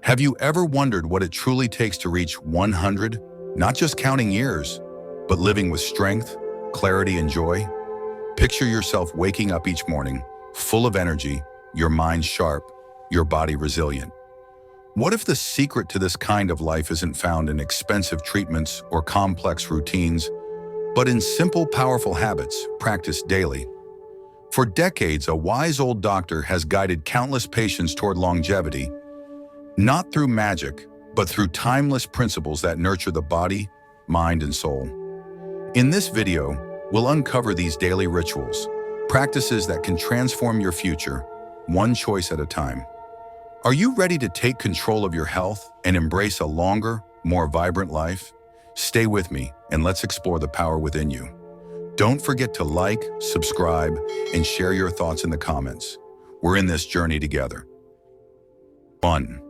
Have you ever wondered what it truly takes to reach 100? Not just counting years, but living with strength, clarity, and joy? Picture yourself waking up each morning, full of energy, your mind sharp, your body resilient. What if the secret to this kind of life isn't found in expensive treatments or complex routines, but in simple, powerful habits practiced daily? For decades, a wise old doctor has guided countless patients toward longevity, not through magic, but through timeless principles that nurture the body, mind, and soul. In this video, we'll uncover these daily rituals, practices that can transform your future, one choice at a time. Are you ready to take control of your health and embrace a longer, more vibrant life? Stay with me and let's explore the power within you. Don't forget to like, subscribe, and share your thoughts in the comments. We're in this journey together. 1.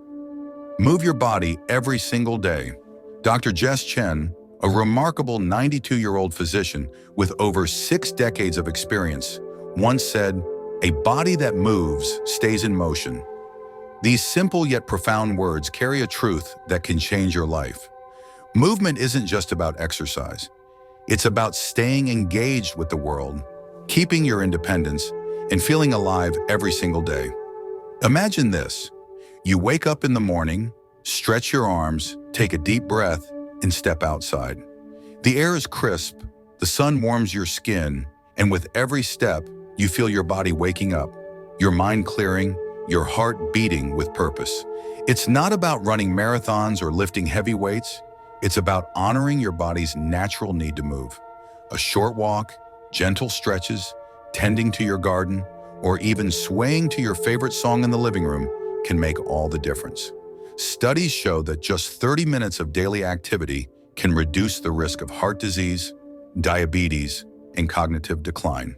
Move your body every single day. Dr. Jess Chen, a remarkable 92-year-old physician with over 6 decades of experience, once said, "A body that moves stays in motion." These simple yet profound words carry a truth that can change your life. Movement isn't just about exercise. It's about staying engaged with the world, keeping your independence, and feeling alive every single day. Imagine this. You wake up in the morning, stretch your arms, take a deep breath, and step outside. The air is crisp, the sun warms your skin, and with every step, you feel your body waking up, your mind clearing, your heart beating with purpose. It's not about running marathons or lifting heavy weights. It's about honoring your body's natural need to move. A short walk, gentle stretches, tending to your garden, or even swaying to your favorite song in the living room can make all the difference. Studies show that just 30 minutes of daily activity can reduce the risk of heart disease, diabetes, and cognitive decline.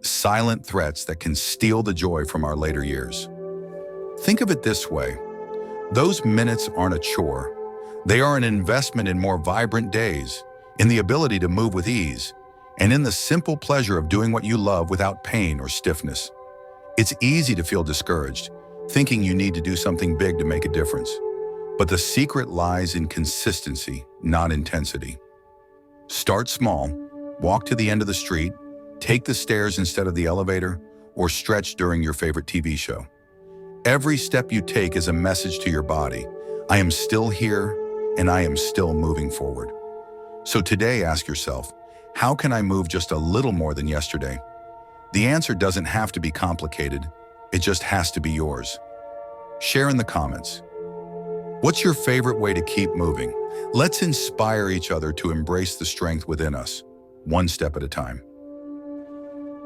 Silent threats that can steal the joy from our later years. Think of it this way. Those minutes aren't a chore. They are an investment in more vibrant days, in the ability to move with ease, and in the simple pleasure of doing what you love without pain or stiffness. It's easy to feel discouraged, thinking you need to do something big to make a difference. But the secret lies in consistency, not intensity. Start small, walk to the end of the street, take the stairs instead of the elevator, or stretch during your favorite TV show. Every step you take is a message to your body. I am still here, and I am still moving forward. So today, ask yourself, how can I move just a little more than yesterday? The answer doesn't have to be complicated. It just has to be yours. Share in the comments. What's your favorite way to keep moving? Let's inspire each other to embrace the strength within us, one step at a time.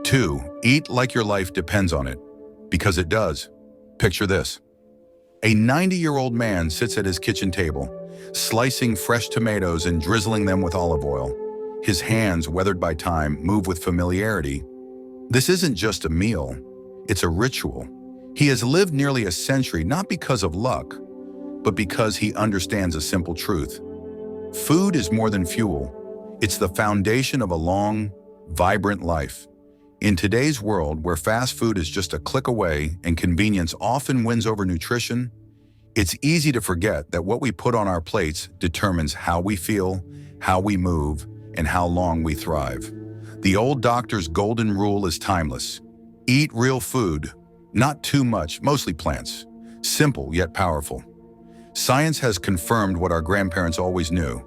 2. Eat like your life depends on it, because it does. Picture this. A 90-year-old man sits at his kitchen table, slicing fresh tomatoes and drizzling them with olive oil. His hands, weathered by time, move with familiarity. This isn't just a meal, it's a ritual. He has lived nearly a century not because of luck, but because he understands a simple truth. Food is more than fuel. It's the foundation of a long, vibrant life. In today's world, where fast food is just a click away and convenience often wins over nutrition, it's easy to forget that what we put on our plates determines how we feel, how we move, and how long we thrive. The old doctor's golden rule is timeless. Eat real food, not too much, mostly plants. Simple yet powerful. Science has confirmed what our grandparents always knew.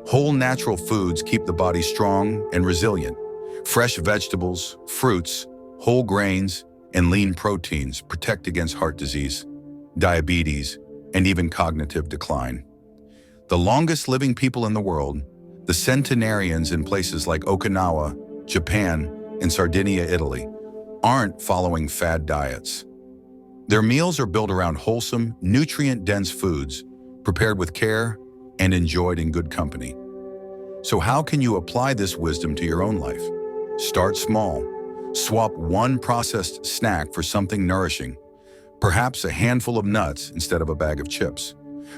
Whole natural foods keep the body strong and resilient. Fresh vegetables, fruits, whole grains, and lean proteins protect against heart disease, diabetes, and even cognitive decline. The longest living people in the world, the centenarians in places like Okinawa, Japan, and Sardinia, Italy, aren't following fad diets. Their meals are built around wholesome, nutrient-dense foods, prepared with care and enjoyed in good company. So how can you apply this wisdom to your own life? Start small. Swap one processed snack for something nourishing, perhaps a handful of nuts instead of a bag of chips.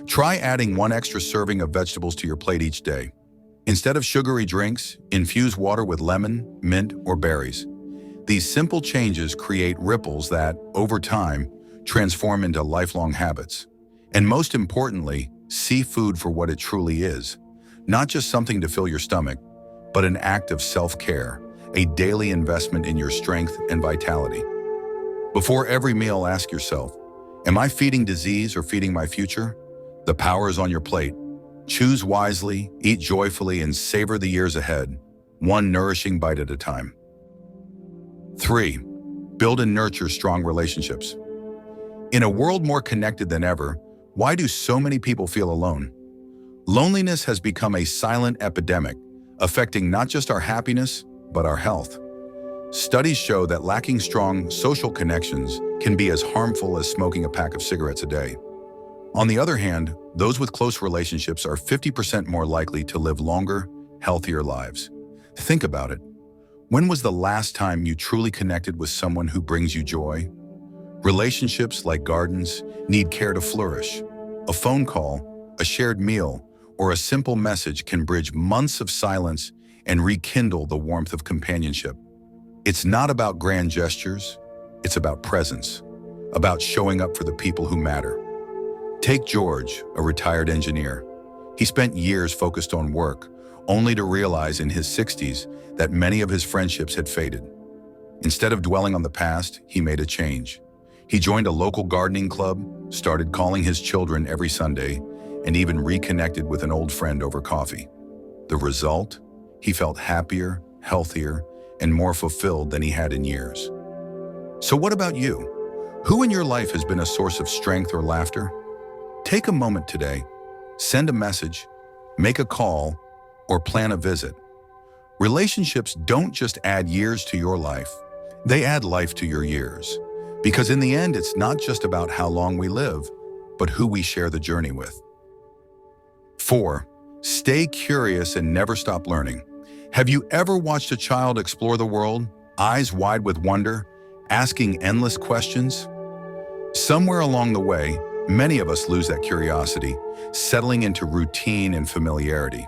Try adding one extra serving of vegetables to your plate each day. Instead of sugary drinks, infuse water with lemon, mint, or berries. These simple changes create ripples that, over time, transform into lifelong habits. And most importantly, see food for what it truly is. Not just something to fill your stomach, but an act of self-care, a daily investment in your strength and vitality. Before every meal, ask yourself, am I feeding disease or feeding my future? The power is on your plate. Choose wisely, eat joyfully, and savor the years ahead, one nourishing bite at a time. 3. Build and nurture strong relationships. In a world more connected than ever, why do so many people feel alone? Loneliness has become a silent epidemic, affecting not just our happiness, but our health. Studies show that lacking strong social connections can be as harmful as smoking a pack of cigarettes a day. On the other hand, those with close relationships are 50% more likely to live longer, healthier lives. Think about it. When was the last time you truly connected with someone who brings you joy? Relationships, like gardens, need care to flourish. A phone call, a shared meal, or a simple message can bridge months of silence and rekindle the warmth of companionship. It's not about grand gestures, it's about presence, about showing up for the people who matter. Take George, a retired engineer. He spent years focused on work, only to realize in his 60s that many of his friendships had faded. Instead of dwelling on the past, he made a change. He joined a local gardening club, started calling his children every Sunday, and even reconnected with an old friend over coffee. The result? He felt happier, healthier, and more fulfilled than he had in years. So what about you? Who in your life has been a source of strength or laughter? Take a moment today, send a message, make a call, or plan a visit. Relationships don't just add years to your life, they add life to your years. Because in the end, it's not just about how long we live, but who we share the journey with. 4. Stay curious and never stop learning. Have you ever watched a child explore the world, eyes wide with wonder, asking endless questions? Somewhere along the way, many of us lose that curiosity, settling into routine and familiarity.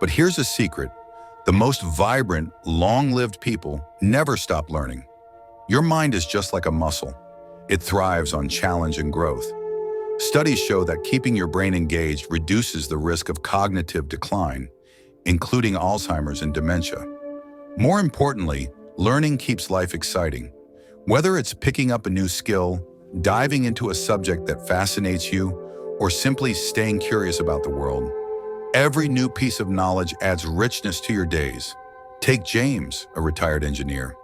But here's a secret. The most vibrant, long-lived people never stop learning. Your mind is just like a muscle. It thrives on challenge and growth. Studies show that keeping your brain engaged reduces the risk of cognitive decline, including Alzheimer's and dementia. More importantly, learning keeps life exciting. Whether it's picking up a new skill, diving into a subject that fascinates you, or simply staying curious about the world, every new piece of knowledge adds richness to your days. Take James, a retired engineer.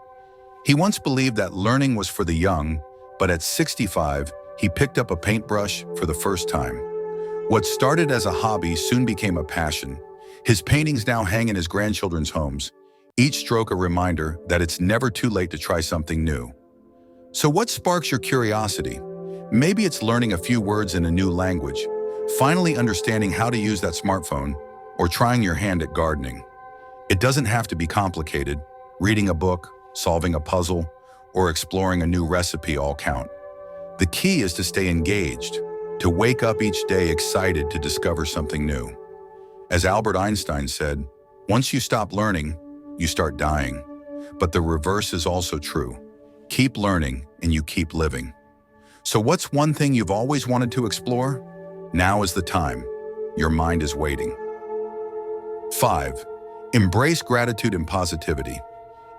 He once believed that learning was for the young, but at 65, he picked up a paintbrush for the first time. What started as a hobby soon became a passion. His paintings now hang in his grandchildren's homes, each stroke a reminder that it's never too late to try something new. So what sparks your curiosity? Maybe it's learning a few words in a new language, finally understanding how to use that smartphone, or trying your hand at gardening. It doesn't have to be complicated. Reading a book, solving a puzzle, or exploring a new recipe all count. The key is to stay engaged, to wake up each day excited to discover something new. As Albert Einstein said, once you stop learning, you start dying. But the reverse is also true. Keep learning and you keep living. So what's one thing you've always wanted to explore? Now is the time. Your mind is waiting. 5. Embrace gratitude and positivity.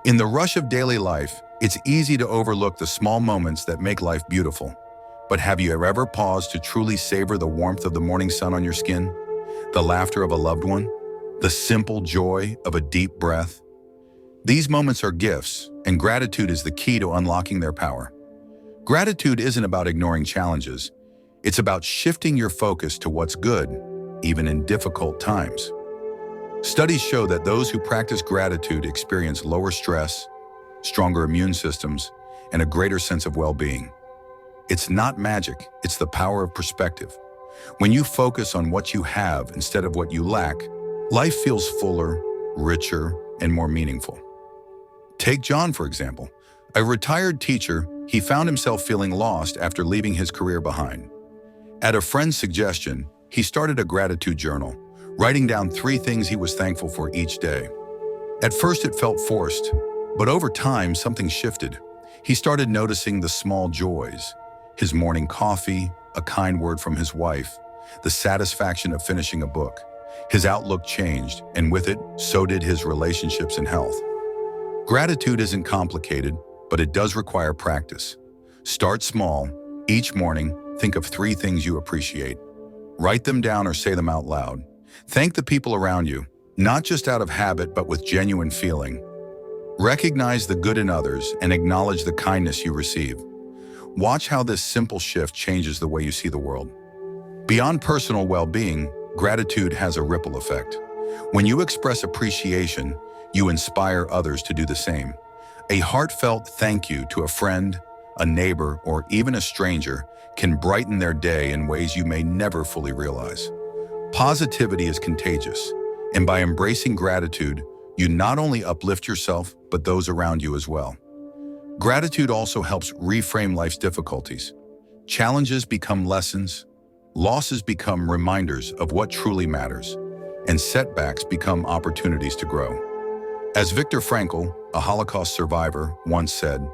In the rush of daily life, it's easy to overlook the small moments that make life beautiful. But have you ever paused to truly savor the warmth of the morning sun on your skin? The laughter of a loved one? The simple joy of a deep breath? These moments are gifts, and gratitude is the key to unlocking their power. Gratitude isn't about ignoring challenges. It's about shifting your focus to what's good, even in difficult times. Studies show that those who practice gratitude experience lower stress, stronger immune systems, and a greater sense of well-being. It's not magic, it's the power of perspective. When you focus on what you have instead of what you lack, life feels fuller, richer, and more meaningful. Take John, for example. A retired teacher, he found himself feeling lost after leaving his career behind. At a friend's suggestion, he started a gratitude journal, writing down 3 things he was thankful for each day. At first it felt forced, but over time something shifted. He started noticing the small joys, his morning coffee, a kind word from his wife, the satisfaction of finishing a book. His outlook changed, and with it, so did his relationships and health. Gratitude isn't complicated, but it does require practice. Start small. Each morning, think of 3 things you appreciate. Write them down or say them out loud. Thank the people around you, not just out of habit, but with genuine feeling. Recognize the good in others and acknowledge the kindness you receive. Watch how this simple shift changes the way you see the world. Beyond personal well-being, gratitude has a ripple effect. When you express appreciation, you inspire others to do the same. A heartfelt thank you to a friend, a neighbor, or even a stranger can brighten their day in ways you may never fully realize. Positivity is contagious, and by embracing gratitude, you not only uplift yourself, but those around you as well. Gratitude also helps reframe life's difficulties. Challenges become lessons, losses become reminders of what truly matters, and setbacks become opportunities to grow. As Viktor Frankl, a Holocaust survivor, once said,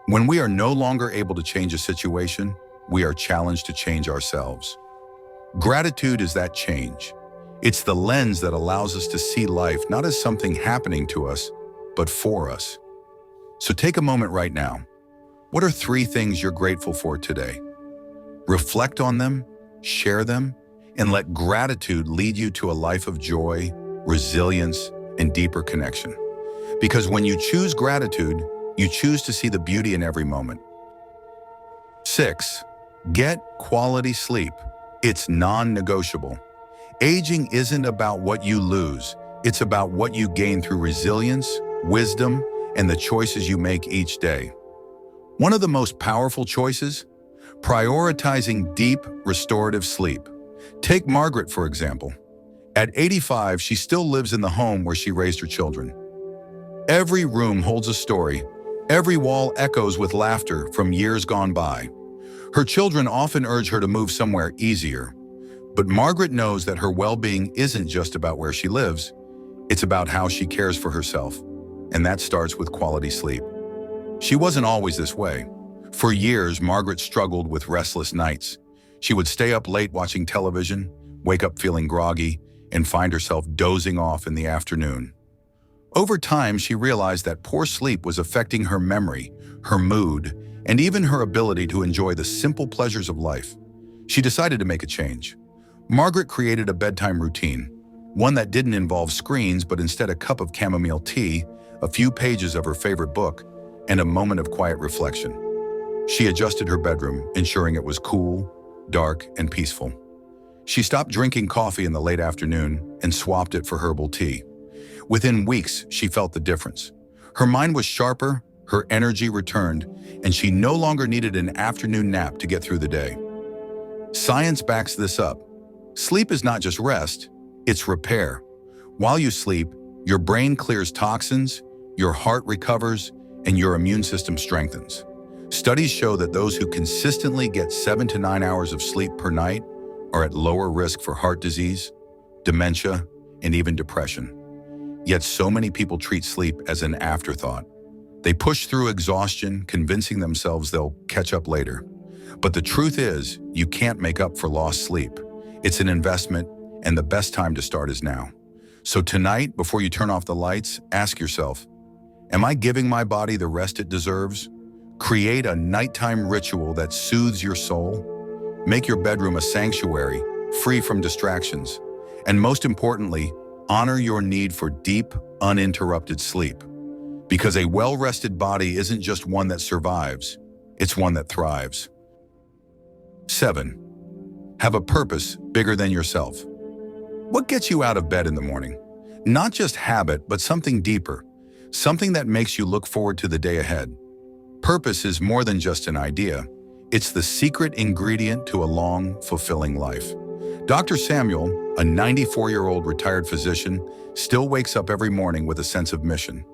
"When we are no longer able to change a situation, we are challenged to change ourselves." Gratitude is that change. It's the lens that allows us to see life not as something happening to us, but for us. So take a moment right now. What are 3 things you're grateful for today? Reflect on them, share them, and let gratitude lead you to a life of joy, resilience, and deeper connection. Because when you choose gratitude, you choose to see the beauty in every moment. 6. Get quality sleep. It's non-negotiable. Aging isn't about what you lose. It's about what you gain through resilience, wisdom, and the choices you make each day. One of the most powerful choices? Prioritizing deep, restorative sleep. Take Margaret, for example. At 85, she still lives in the home where she raised her children. Every room holds a story. Every wall echoes with laughter from years gone by. Her children often urge her to move somewhere easier. But Margaret knows that her well-being isn't just about where she lives. It's about how she cares for herself. And that starts with quality sleep. She wasn't always this way. For years, Margaret struggled with restless nights. She would stay up late watching television, wake up feeling groggy, and find herself dozing off in the afternoon. Over time, she realized that poor sleep was affecting her memory, her mood, and even her ability to enjoy the simple pleasures of life. She decided to make a change. Margaret created a bedtime routine, one that didn't involve screens, but instead a cup of chamomile tea, a few pages of her favorite book, and a moment of quiet reflection. She adjusted her bedroom, ensuring it was cool, dark, and peaceful. She stopped drinking coffee in the late afternoon and swapped it for herbal tea. Within weeks, she felt the difference. Her mind was sharper, her energy returned, and she no longer needed an afternoon nap to get through the day. Science backs this up. Sleep is not just rest, it's repair. While you sleep, your brain clears toxins, your heart recovers, and your immune system strengthens. Studies show that those who consistently get 7 to 9 hours of sleep per night are at lower risk for heart disease, dementia, and even depression. Yet so many people treat sleep as an afterthought. They push through exhaustion, convincing themselves they'll catch up later. But the truth is, you can't make up for lost sleep. It's an investment, and the best time to start is now. So tonight, before you turn off the lights, ask yourself, am I giving my body the rest it deserves? Create a nighttime ritual that soothes your soul. Make your bedroom a sanctuary, free from distractions. And most importantly, honor your need for deep, uninterrupted sleep. Because a well-rested body isn't just one that survives, it's one that thrives. 7. Have a purpose bigger than yourself. What gets you out of bed in the morning? Not just habit, but something deeper. Something that makes you look forward to the day ahead. Purpose is more than just an idea. It's the secret ingredient to a long, fulfilling life. Dr. Samuel, a 94-year-old retired physician, still wakes up every morning with a sense of mission.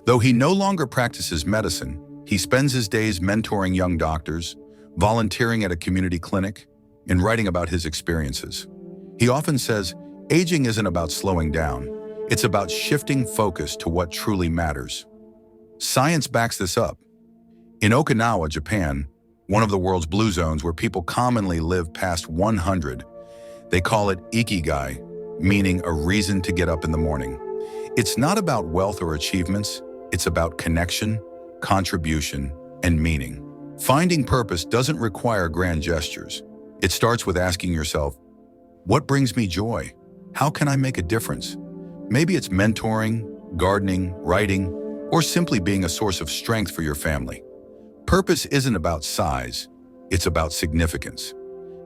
Though he no longer practices medicine, he spends his days mentoring young doctors, volunteering at a community clinic, and writing about his experiences. He often says, aging isn't about slowing down. It's about shifting focus to what truly matters. Science backs this up. In Okinawa, Japan, one of the world's blue zones where people commonly live past 100. They call it ikigai, meaning a reason to get up in the morning. It's not about wealth or achievements, it's about connection, contribution, and meaning. Finding purpose doesn't require grand gestures. It starts with asking yourself, what brings me joy? How can I make a difference? Maybe it's mentoring, gardening, writing, or simply being a source of strength for your family. Purpose isn't about size, it's about significance.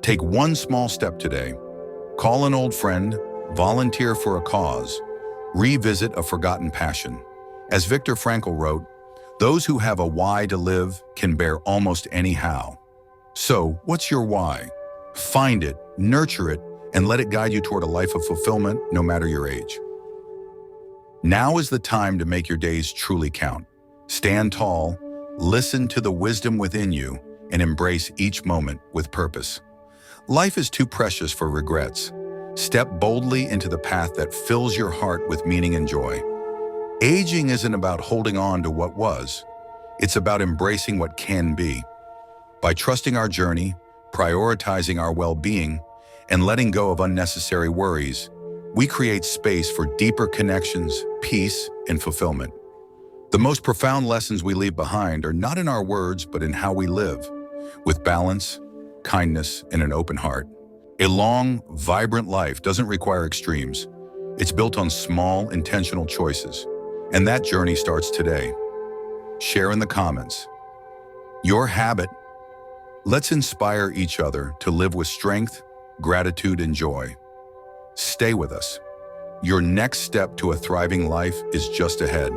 Take one small step today. Call an old friend, volunteer for a cause, revisit a forgotten passion. As Viktor Frankl wrote, those who have a why to live can bear almost any how. So, what's your why? Find it, nurture it, and let it guide you toward a life of fulfillment, no matter your age. Now is the time to make your days truly count. Stand tall, listen to the wisdom within you, and embrace each moment with purpose. Life is too precious for regrets. Step boldly into the path that fills your heart with meaning and joy. Aging isn't about holding on to what was. It's about embracing what can be. By trusting our journey, prioritizing our well-being, and letting go of unnecessary worries, we create space for deeper connections, peace, and fulfillment. The most profound lessons we leave behind are not in our words, but in how we live, with balance, kindness, and an open heart. A long, vibrant life doesn't require extremes. It's built on small, intentional choices. And that journey starts today. Share in the comments your habit. Let's inspire each other to live with strength, gratitude, and joy. Stay with us. Your next step to a thriving life is just ahead.